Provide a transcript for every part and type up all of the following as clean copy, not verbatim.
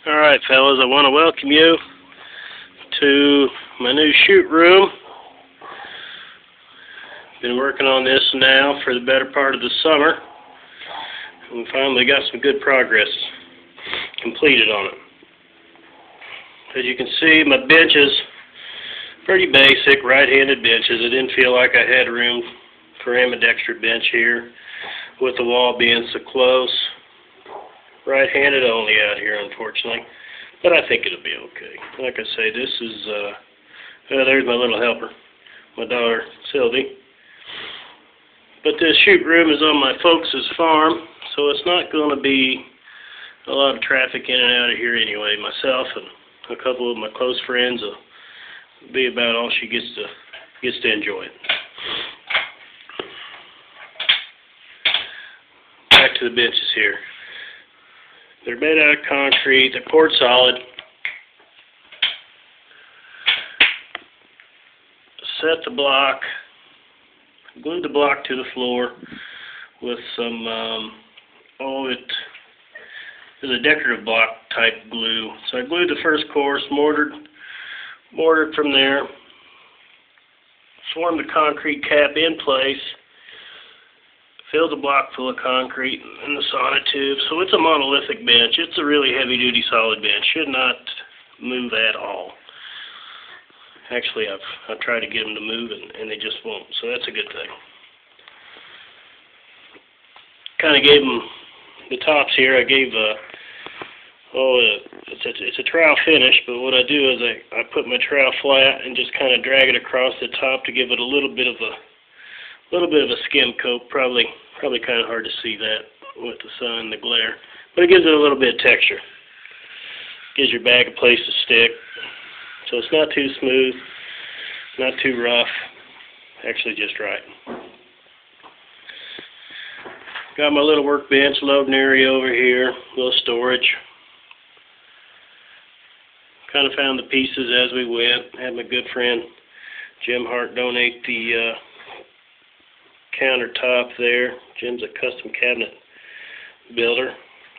Alright fellas, I want to welcome you to my new shoot room. Been working on this now for the better part of the summer, and we finally got some good progress completed on it. As you can see, my bench is pretty basic, right-handed benches. I didn't feel like I had room for ambidextrous bench here with the wall being so close. Right-handed only out here, unfortunately, but I think it'll be okay. Like I say, this is, there's my little helper, my daughter, Sylvie. But this shoot room is on my folks' farm, so it's not going to be a lot of traffic in and out of here anyway. Myself and a couple of my close friends will be about all she gets to enjoy it. Back to the benches here. They're made out of concrete, they're poured solid. Set the block, glued the block to the floor with some, it is a decorative block type glue. So I glued the first course, mortared from there, formed the concrete cap in place, filled the block full of concrete and the sonotube. So it's a monolithic bench. It's a really heavy-duty solid bench. Should not move at all. Actually, I've tried to get them to move and they just won't. So that's a good thing. Kind of gave them the tops here. I gave it's a trowel finish, but what I do is I put my trowel flat and just kind of drag it across the top to give it a little bit of a skim coat. Probably kind of hard to see that with the sun and the glare, but it gives it a little bit of texture. Gives your bag a place to stick, so it's not too smooth, not too rough. Actually, just right. Got my little workbench loading area over here, little storage. Kind of found the pieces as we went. Had my good friend Jim Hart donate the countertop there. Jim's a custom cabinet builder.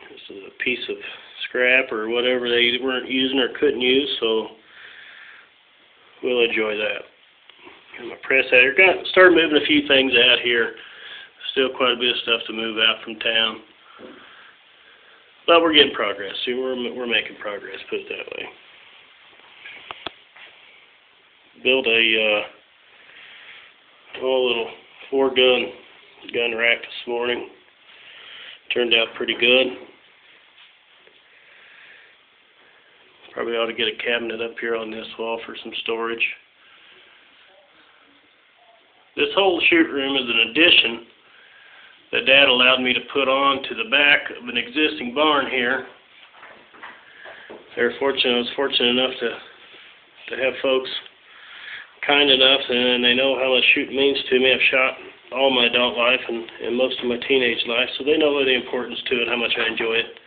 This is a piece of scrap or whatever they weren't using or couldn't use, so we'll enjoy that. Got my press header. Started moving a few things out here. Still quite a bit of stuff to move out from town, but we're getting progress. See, we're making progress. Put it that way. Built a little 4-gun rack this morning. Turned out pretty good. Probably ought to get a cabinet up here on this wall for some storage. This whole shoot room is an addition that Dad allowed me to put on to the back of an existing barn here. I was fortunate enough to have folks kind enough, and they know how much shooting means to me. I've shot all my adult life and most of my teenage life, so they know the importance to it, how much I enjoy it.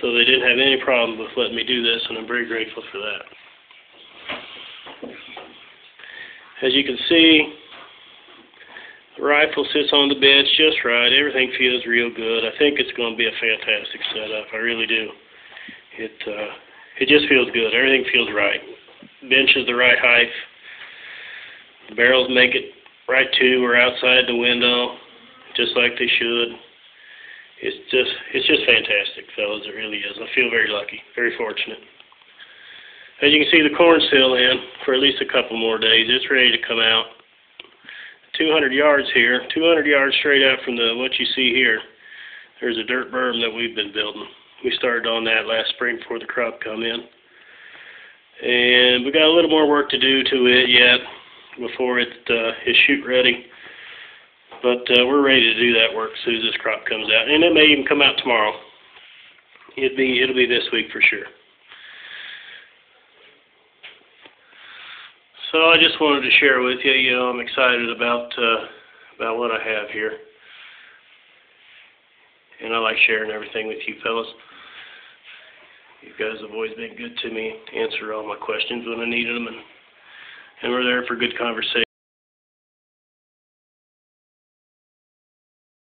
So they didn't have any problem with letting me do this, and I'm very grateful for that. As you can see, the rifle sits on the bench just right. Everything feels real good. I think it's going to be a fantastic setup. I really do. It just feels good. Everything feels right. Bench is the right height. The barrels make it right to or outside the window, just like they should. It's just fantastic, fellas. It really is. I feel very lucky, very fortunate. As you can see, the corn's still in for at least a couple more days. It's ready to come out. 200 yards here, 200 yards straight out from what you see here. There's a dirt berm that we've been building. We started on that last spring before the crop come in. And we got a little more work to do to it yet before it is shoot ready. But we're ready to do that work as soon as this crop comes out. And it may even come out tomorrow. It'll be this week for sure. So I just wanted to share with you. You know, I'm excited about what I have here, and I like sharing everything with you fellas. You guys have always been good to me, answer all my questions when I needed them, and we're there for good conversation.